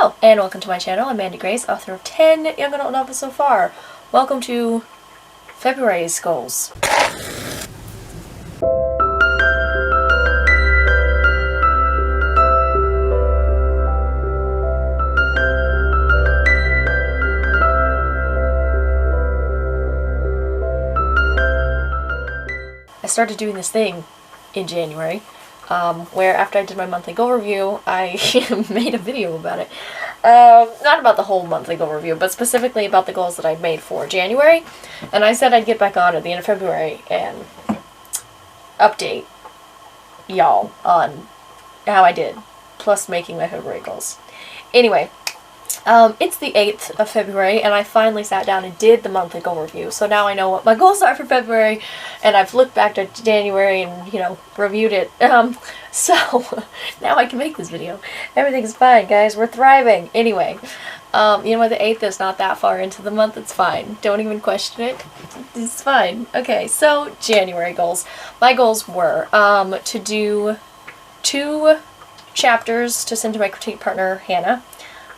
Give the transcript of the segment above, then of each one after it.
Hello, and welcome to my channel. I'm Mandi Grace, author of 10 young adult novels so far. Welcome to February's goals. I started doing this thing in January, where after I did my monthly goal review, I made a video about it. Not about the whole monthly goal review, but specifically about the goals that I'd made for January. And I said I'd get back on at the end of February and update y'all on how I did, plus making my February goals. Anyway, it's the 8th of February, and I finally sat down and did the monthly goal review. So now I know what my goals are for February, and I've looked back to January and, reviewed it. So now I can make this video. Everything's fine, guys. We're thriving. Anyway, you know what? The 8th is not that far into the month. It's fine. Don't even question it. It's fine. Okay, so January goals. My goals were to do 2 chapters to send to my critique partner, Hannah.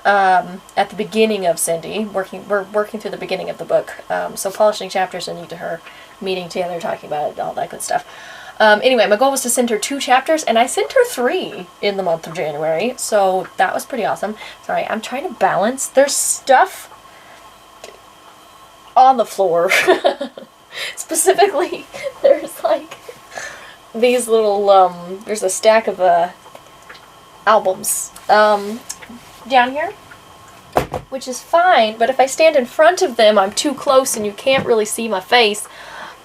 At the beginning of Cindy, we're working through the beginning of the book, so polishing chapters and to her, meeting together, talking about it, all that good stuff. Anyway, my goal was to send her 2 chapters, and I sent her 3 in the month of January, so that was pretty awesome. Sorry, I'm trying to balance. There's stuff on the floor. Specifically, there's like these little, there's a stack of albums, down here, which is fine, but if I stand in front of them, I'm too close and you can't really see my face.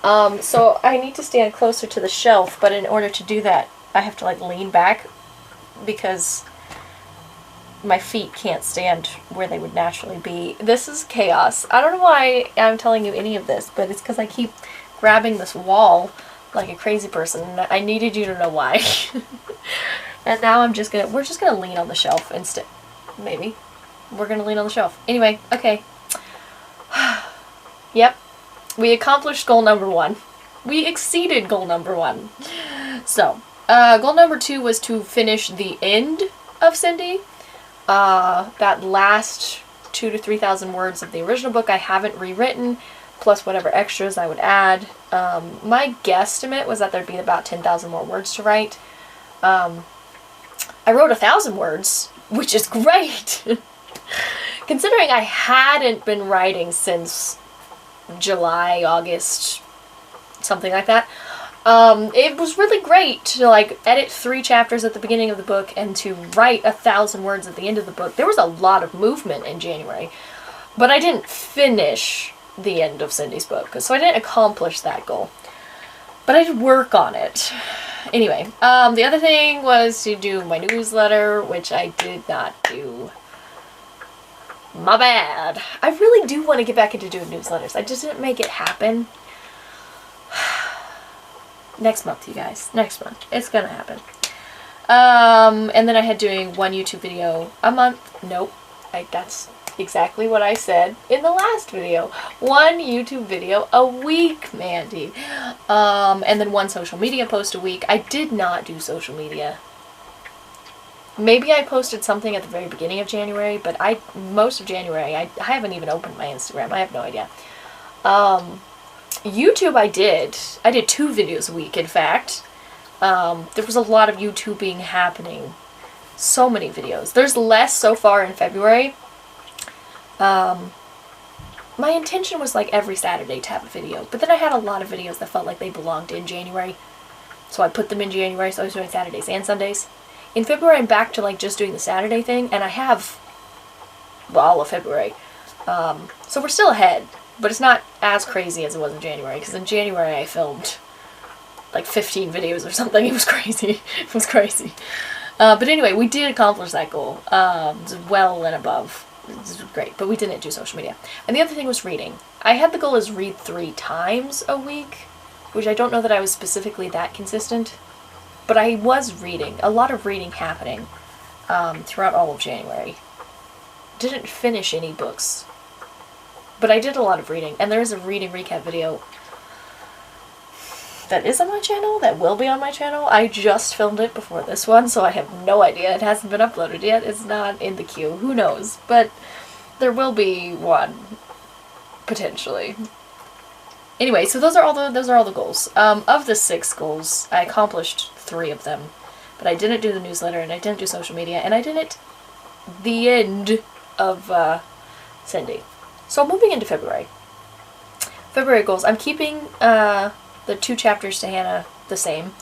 So I need to stand closer to the shelf, but in order to do that, I have to like lean back because my feet can't stand where they would naturally be. This is chaos. I don't know why I'm telling you any of this, but it's because I keep grabbing this wall like a crazy person. I needed you to know why. And now we're just gonna lean on the shelf instead. Maybe. We're gonna lean on the shelf. Anyway, okay. Yep. We accomplished goal number 1. We exceeded goal number 1. So, goal number 2 was to finish the end of Cindy. That last 2,000 to 3,000 words of the original book I haven't rewritten, plus whatever extras I would add. My guesstimate was that there'd be about 10,000 more words to write. I wrote 1,000 words, which is great. Considering I hadn't been writing since July, August, something like that. It was really great to like edit 3 chapters at the beginning of the book and to write 1,000 words at the end of the book. There was a lot of movement in January, but I didn't finish the end of Cindy's book, so I didn't accomplish that goal. But I did work on it. Anyway, the other thing was to do my newsletter, which I did not do. My bad. I really do want to get back into doing newsletters. I just didn't make it happen. Next month, you guys. Next month. It's gonna happen. And then I had doing 1 YouTube video a month. Nope. That's exactly what I said in the last video. 1 YouTube video a week, Mandy. And then 1 social media post a week. I did not do social media. Maybe I posted something at the very beginning of January, but most of January, I haven't even opened my Instagram. I have no idea. YouTube I did. I did 2 videos a week, in fact. There was a lot of YouTubing happening. So many videos. There's less so far in February. My intention was like every Saturday to have a video, but then I had a lot of videos that felt like they belonged in January, so I put them in January, so I was doing Saturdays and Sundays. In February, I'm back to like just doing the Saturday thing, and I have, well, all of February. So we're still ahead, but it's not as crazy as it was in January, because in January I filmed like 15 videos or something. It was crazy. It was crazy. But anyway, we did accomplish that goal. It was well and above. This was great, but we didn't do social media. And the other thing was reading. I had the goal as read 3 times a week, which I don't know that I was specifically that consistent, but I was reading. A lot of reading happening throughout all of January. Didn't finish any books, but I did a lot of reading, and there is a reading recap video that is on my channel, that will be on my channel. I just filmed it before this one, so I have no idea. It hasn't been uploaded yet. It's not in the queue. Who knows? But there will be one, potentially. Anyway, so those are all the goals. Of the 6 goals, I accomplished 3 of them, but I didn't do the newsletter, and I didn't do social media, and I didn't the end of Cindy. So moving into February. February goals. I'm keeping the 2 chapters to Hannah the same.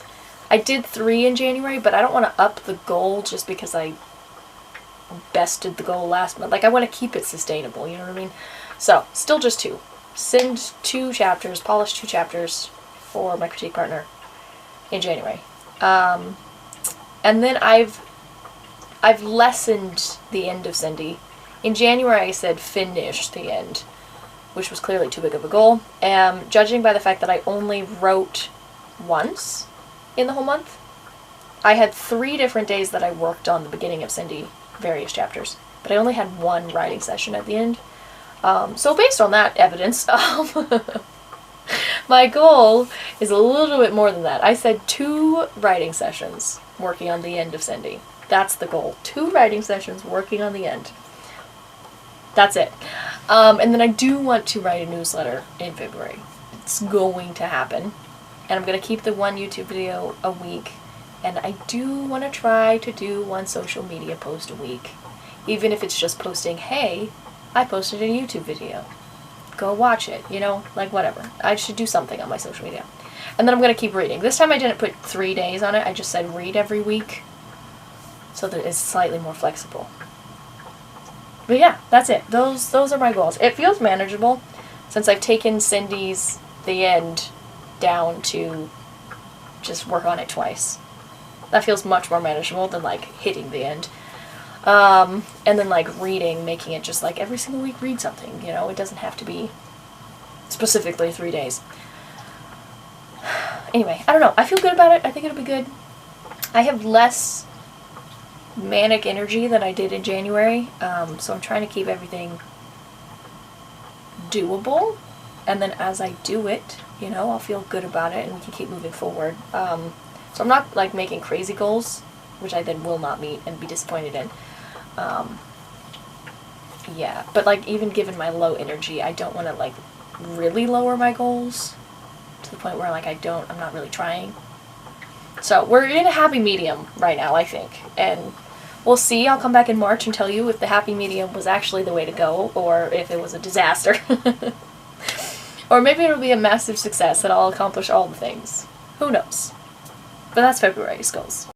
I did 3 in January, but I don't want to up the goal just because I bested the goal last month. Like, I want to keep it sustainable, you know what I mean? So, still just 2. Send 2 chapters, polish 2 chapters for my critique partner in January. And then I've lessened the end of Cindy. In January I said finish the end, which was clearly too big of a goal. Judging by the fact that I only wrote once in the whole month, I had 3 different days that I worked on the beginning of Cindy, various chapters, but I only had 1 writing session at the end. So based on that evidence, my goal is a little bit more than that. I said 2 writing sessions working on the end of Cindy. That's the goal. 2 writing sessions working on the end. That's it. And then I do want to write a newsletter in February. It's going to happen. And I'm going to keep the 1 YouTube video a week. And I do want to try to do 1 social media post a week. Even if it's just posting, hey, I posted a YouTube video. Go watch it, you know, like whatever. I should do something on my social media. And then I'm going to keep reading. This time I didn't put 3 days on it. I just said read every week, so that it's slightly more flexible. But yeah, that's it. Those are my goals. It feels manageable since I've taken Cindy's The End down to just work on it twice. That feels much more manageable than like hitting the end. And then like reading, making it just like every single week read something, you know, it doesn't have to be specifically 3 days. Anyway, I don't know. I feel good about it. I think it'll be good. I have less manic energy than I did in January, so I'm trying to keep everything doable, and then as I do it, you know, I'll feel good about it and we can keep moving forward. So I'm not like making crazy goals, which I then will not meet and be disappointed in. Yeah, but like even given my low energy, I don't want to like really lower my goals to the point where like I'm not really trying. So we're in a happy medium right now, I think, and we'll see. I'll come back in March and tell you if the happy medium was actually the way to go or if it was a disaster. Or maybe it'll be a massive success and I'll accomplish all the things. Who knows? But that's February's goals.